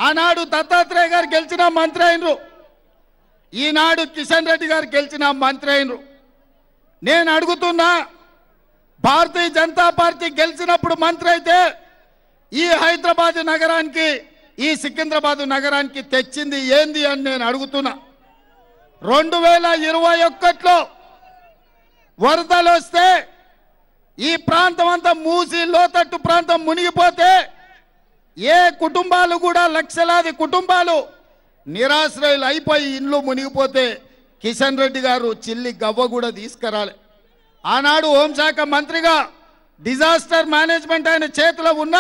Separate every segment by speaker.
Speaker 1: ఆనాడు దత్తాత్రేయ గారు గెలిచిన మంత్రి అయినరు, ఈనాడు కిషన్ రెడ్డి గారు గెలిచిన మంత్రి అయినరు. నేను అడుగుతున్నా, భారతీయ జనతా పార్టీ గెలిచినప్పుడు మంత్రి అయితే ఈ హైదరాబాద్ నగరానికి, ఈ సికింద్రాబాద్ నగరానికి తెచ్చింది ఏంది అని నేను అడుగుతున్నా. 2021లో వరదలు వస్తే ఈ ప్రాంతం అంతా మూసి లోతట్టు ప్రాంతం మునిగిపోతే ఏ కుటుంబాలు కూడా, లక్షలాది కుటుంబాలు నిరాశ్రయులు అయిపోయి ఇండ్లు మునిగిపోతే కిషన్ రెడ్డి గారు చిల్లి గవ్వ కూడా తీసుకురాలి. ఆనాడు హోంశాఖ మంత్రిగా డిజాస్టర్ మేనేజ్మెంట్ ఆయన చేతిలో ఉన్న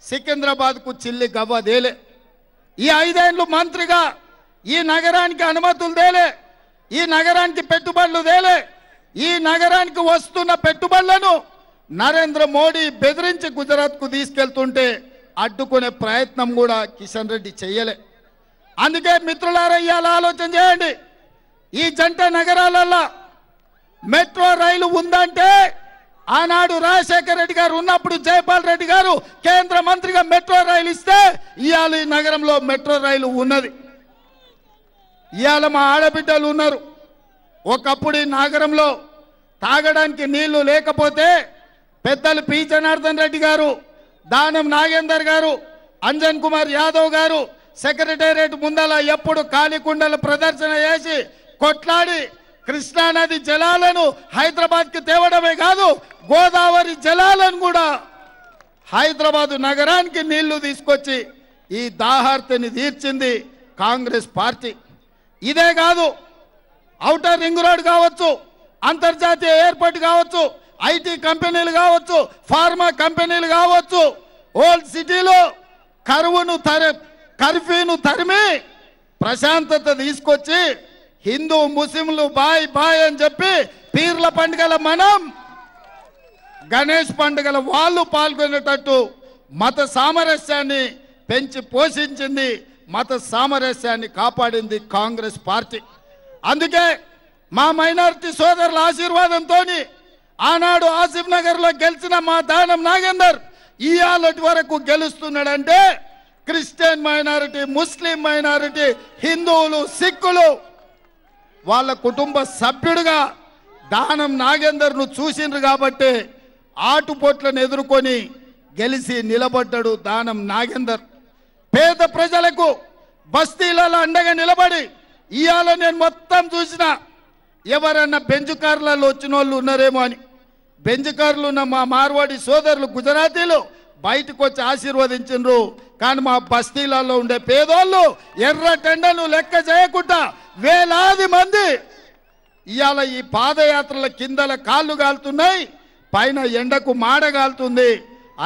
Speaker 1: సికింద్రాబాద్కు చిల్లి గవ్వ దేలే. ఈ 5 ఏళ్ళు మంత్రిగా ఈ నగరానికి అనుమతులు దేలే, ఈ నగరానికి పెట్టుబడులు దేలే. ఈ నగరానికి వస్తున్న పెట్టుబడులను నరేంద్ర మోడీ బెదిరించి గుజరాత్కు తీసుకెళ్తుంటే అడ్డుకునే ప్రయత్నం కూడా కిషన్ రెడ్డి చెయ్యలే. అందుకే మిత్రులారా, ఇవాళ ఆలోచన చేయండి. ఈ జంట నగరాలలో మెట్రో రైలు ఉందంటే ఆనాడు రాజశేఖర రెడ్డి గారు ఉన్నప్పుడు జైపాల్ రెడ్డి గారు కేంద్ర మంత్రిగా మెట్రో రైలు ఇస్తే ఇవాళ ఈ నగరంలో మెట్రో రైలు ఉన్నది. ఇవాళ మా ఆడబిడ్డలు ఉన్నారు. ఒకప్పుడు ఈ నగరంలో తాగడానికి నీళ్లు లేకపోతే పెద్దలు పి జనార్దన్ రెడ్డి గారు, దానం నాగేందర్ గారు, అంజన్ కుమార్ యాదవ్ గారు సెక్రటేరియట్ ముందల ఎప్పుడు కాలికుండల ప్రదర్శన చేసి కొట్లాడి కృష్ణానది జలాలను హైదరాబాద్కి తేవడమే కాదు, గోదావరి జలాలను కూడా హైదరాబాద్ నగరానికి నీళ్లు తీసుకొచ్చి ఈ దాహార్తిని తీర్చింది కాంగ్రెస్ పార్టీ. ఇదే కాదు, ఔటర్ రింగ్ రోడ్ కావచ్చు, అంతర్జాతీయ ఎయిర్పోర్ట్ కావచ్చు, ఐటీ కంపెనీలు కావచ్చు, ఫార్మా కంపెనీలు కావచ్చు, ఓల్డ్ సిటీలో కర్ఫ్యూను తరిమి ప్రశాంతత తీసుకొచ్చి హిందూ ముస్లింలు బాయ్ బాయ్ అని చెప్పి పీర్ల పండుగల మనం, గణేష్ పండుగల వాళ్ళు పాల్గొనేటట్టు మత సామరస్యాన్ని పెంచి పోషించింది, మత సామరస్యాన్ని కాపాడింది కాంగ్రెస్ పార్టీ. అందుకే మా మైనారిటీ సోదరుల ఆశీర్వాదంతో ఆనాడు ఆసిఫ్ నగర్లో గెలిచిన మా దానం నాగేందర్ ఇయాలటి వరకు గెలుస్తున్నాడంటే క్రిస్టియన్ మైనారిటీ, ముస్లిం మైనారిటీ, హిందువులు, సిక్కులు వాళ్ళ కుటుంబ సభ్యుడిగా దానం నాగేందర్ను చూసిండ్రు కాబట్టి ఆటుపోట్లను ఎదుర్కొని గెలిచి నిలబడ్డాడు దానం నాగేందర్. పేద ప్రజలకు బస్తీలలో అండగా నిలబడి ఇవాళ నేను మొత్తం చూసిన ఎవరన్నా బెంచ్ కార్లలో వచ్చిన వాళ్ళు ఉన్నారేమో అని. బెంచ్ కార్లు ఉన్న మా మార్వాడి సోదరులు గుజరాతీలు బయటకు వచ్చి ఆశీర్వదించిండ్రు. కానీ మా బస్తీలలో ఉండే పేదోళ్ళు ఎర్ర టెండను లెక్క చేయకుండా వేలాది మంది ఇవాళ ఈ పాదయాత్రల కిందల కాళ్ళు కాలుతున్నాయి, పైన ఎండకు మాడ కాలుతుంది.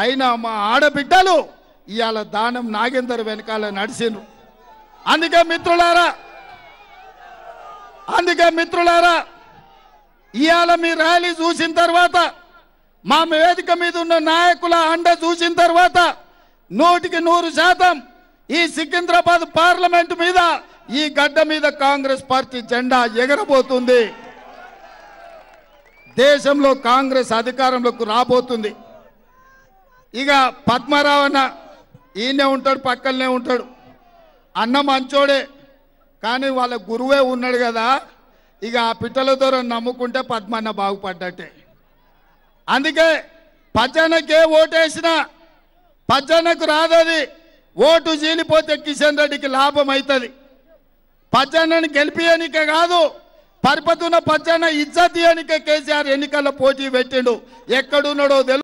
Speaker 1: అయినా మా ఆడబిడ్డలు ఇవాళ దానం నాగేందర్ వెనకాల నడిచిండ్రు. అందుకే మిత్రులారా ఇవాళ మీ ర్యాలీ చూసిన తర్వాత, మా వేదిక మీద ఉన్న నాయకుల అండ చూసిన తర్వాత 100% ఈ సికింద్రాబాద్ పార్లమెంట్ మీద, ఈ గడ్డ మీద కాంగ్రెస్ పార్టీ జెండా ఎగరబోతుంది. దేశంలో కాంగ్రెస్ అధికారంలోకి రాబోతుంది. ఇక పద్మారావు అన్న ఈయనే ఉంటాడు, పక్కనే ఉంటాడు. అన్న మంచోడే, కానీ వాళ్ళ గురువే ఉన్నాడు కదా, ఇక ఆ పిట్టల ద్వారా నమ్ముకుంటే పద్మన్న బాగుపడ్డట్టే. అందుకే పచ్చన్నకే ఓటేసినా పచ్చన్నకు రాదది, ఓటు చీలిపోతే కిషన్ రెడ్డికి లాభం అవుతుంది. పచ్చన్నని గెలిపియనికే కాదు, పరిపతున్న పచ్చన్న ఇజ్జత్ ఇయనికే కేసీఆర్ ఎన్నికల్లో పోటీ పెట్టిండు. ఎక్కడున్నాడో తెలుసు.